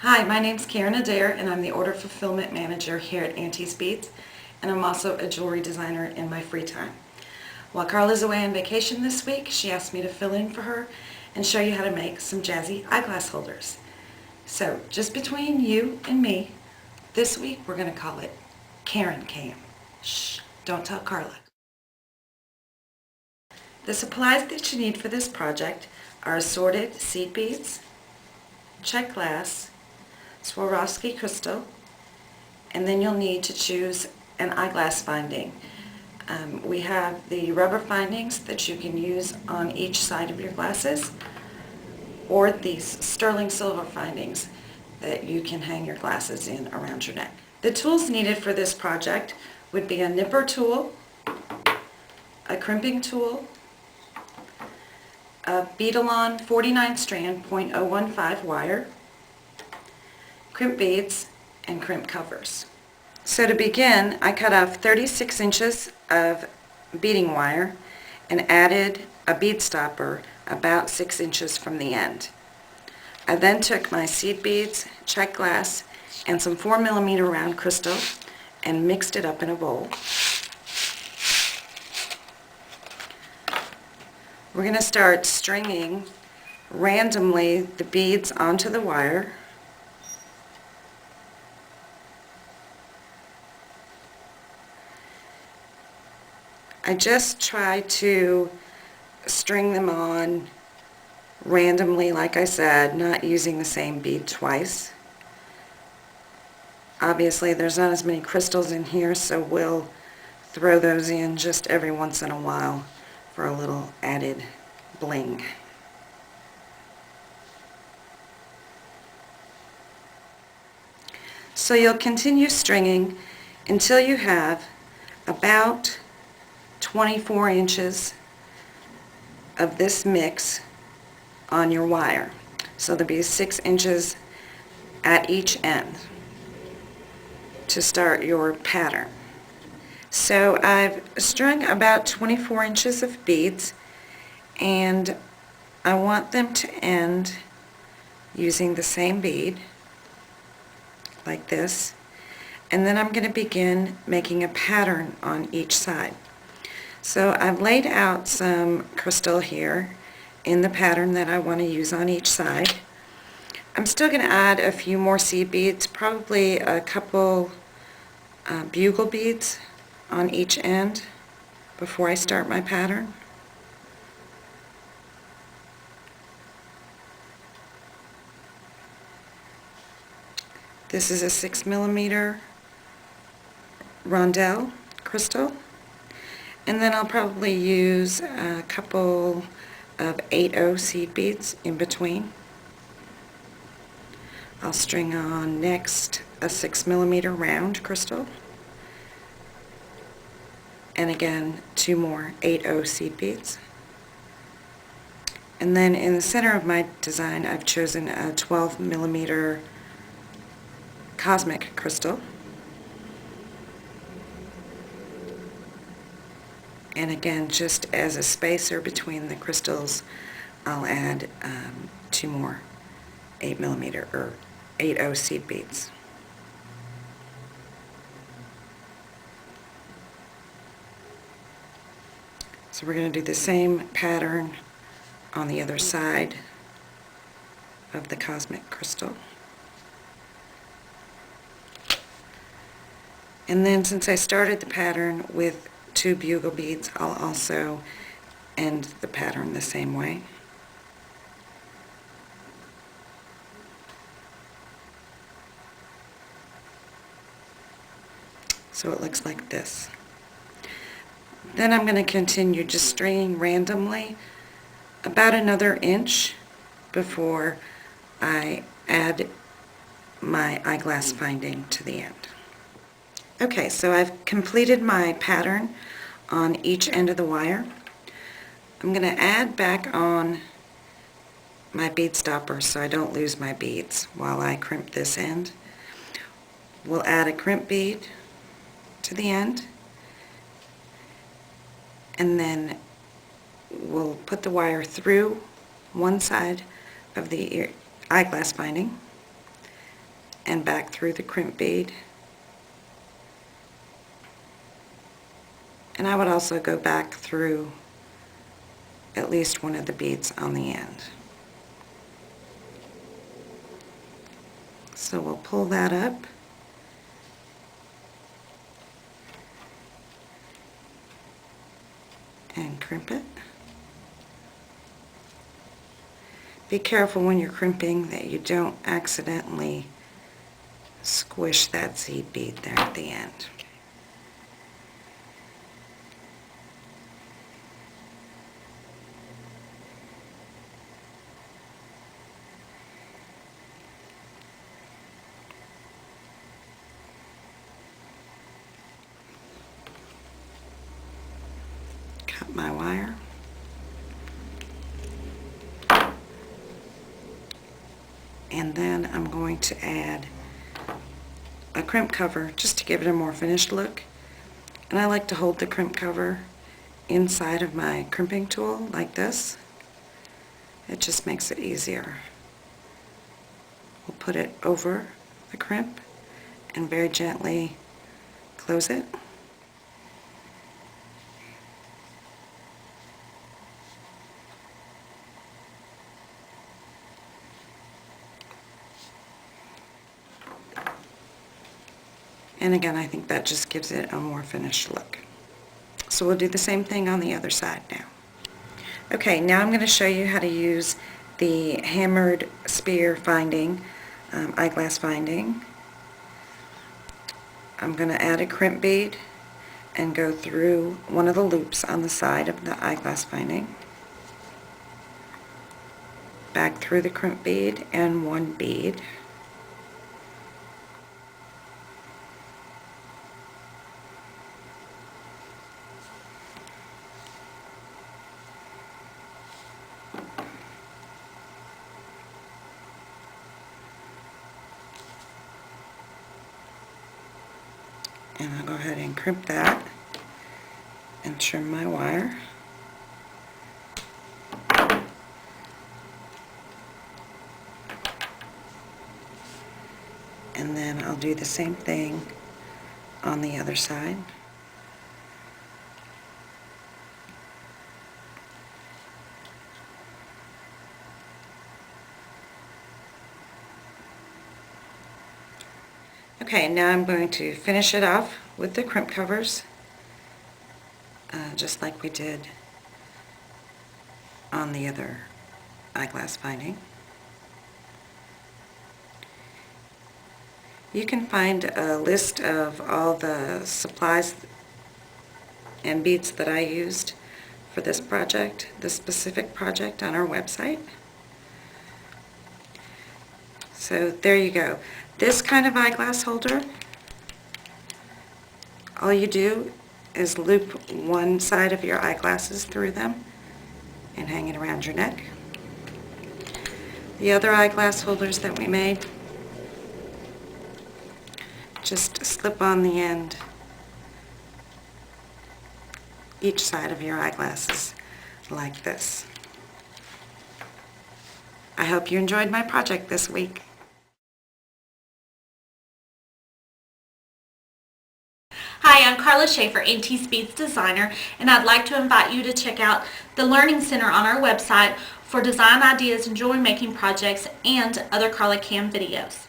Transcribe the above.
Hi, my name's Karen Adair and I'm the Order Fulfillment Manager here at Auntie's Beads, and I'm also a jewelry designer in my free time. While Carla's away on vacation this week, she asked me to fill in for her and show you how to make some jazzy eyeglass holders. So, just between you and me, this week we're going to call it Karen Cam. Shh, don't tell Carla. The supplies that you need for this project are assorted seed beads, check glass, Swarovski crystal, and then you'll need to choose an eyeglass finding. We have the rubber findings that you can use on each side of your glasses, or these sterling silver findings that you can hang your glasses in around your neck. The tools needed for this project would be a nipper tool, a crimping tool, a Beadalon 49 strand .015 wire, crimp beads, and crimp covers. So to begin, I cut off 36 inches of beading wire and added a bead stopper about 6 inches from the end. I then took my seed beads, check glass, and some 4mm round crystal and mixed it up in a bowl. We're going to start stringing randomly the beads onto the wire. I just try to string them on randomly, like I said, not using the same bead twice. Obviously there's not as many crystals in here, so we'll throw those in just every once in a while for a little added bling. So you'll continue stringing until you have about 24 inches of this mix on your wire. So there'll be 6 inches at each end to start your pattern. So I've strung about 24 inches of beads, and I want them to end using the same bead like this, and then I'm going to begin making a pattern on each side. So I've laid out some crystal here in the pattern that I want to use on each side. I'm still going to add a few more seed beads, probably a couple bugle beads on each end before I start my pattern. This is a 6mm rondelle crystal. And then I'll probably use a couple of 8/0 seed beads in between. I'll string on next a 6mm round crystal. And again, 2 more 8/0 seed beads. And then in the center of my design, I've chosen a 12mm cosmic crystal. And again, just as a spacer between the crystals, I'll add 2 more 8mm or 8/0 seed beads. So we're going to do the same pattern on the other side of the cosmic crystal. And then since I started the pattern with 2 bugle beads, I'll also end the pattern the same way. So it looks like this. Then I'm going to continue just stringing randomly about another inch before I add my eyeglass finding to the end. Okay, so I've completed my pattern on each end of the wire. I'm going to add back on my bead stopper so I don't lose my beads while I crimp this end. We'll add a crimp bead to the end, and then we'll put the wire through one side of the eyeglass binding, and back through the crimp bead. And I would also go back through at least one of the beads on the end. So we'll pull that up. And crimp it. Be careful when you're crimping that you don't accidentally squish that seed bead there at the end. Cut my wire. And then I'm going to add a crimp cover just to give it a more finished look. And I like to hold the crimp cover inside of my crimping tool like this. It just makes it easier. We'll put it over the crimp and very gently close it. And again, I think that just gives it a more finished look. So we'll do the same thing on the other side now. Okay, now I'm going to show you how to use the hammered spear finding, eyeglass finding. I'm going to add a crimp bead and go through one of the loops on the side of the eyeglass finding, back through the crimp bead and one bead. And I'll go ahead and crimp that and trim my wire. And then I'll do the same thing on the other side. Okay, now I'm going to finish it off with the crimp covers, just like we did on the other eyeglass finding. You can find a list of all the supplies and beads that I used for this project, this specific project, on our website. So there you go. This kind of eyeglass holder, all you do is loop one side of your eyeglasses through them and hang it around your neck. The other eyeglass holders that we made, just slip on the end each side of your eyeglasses like this. I hope you enjoyed my project this week. Hi, I'm Carla Schaefer, Auntie's Beads designer, and I'd like to invite you to check out the Learning Center on our website for design ideas and jewelry making projects and other Carla Cam videos.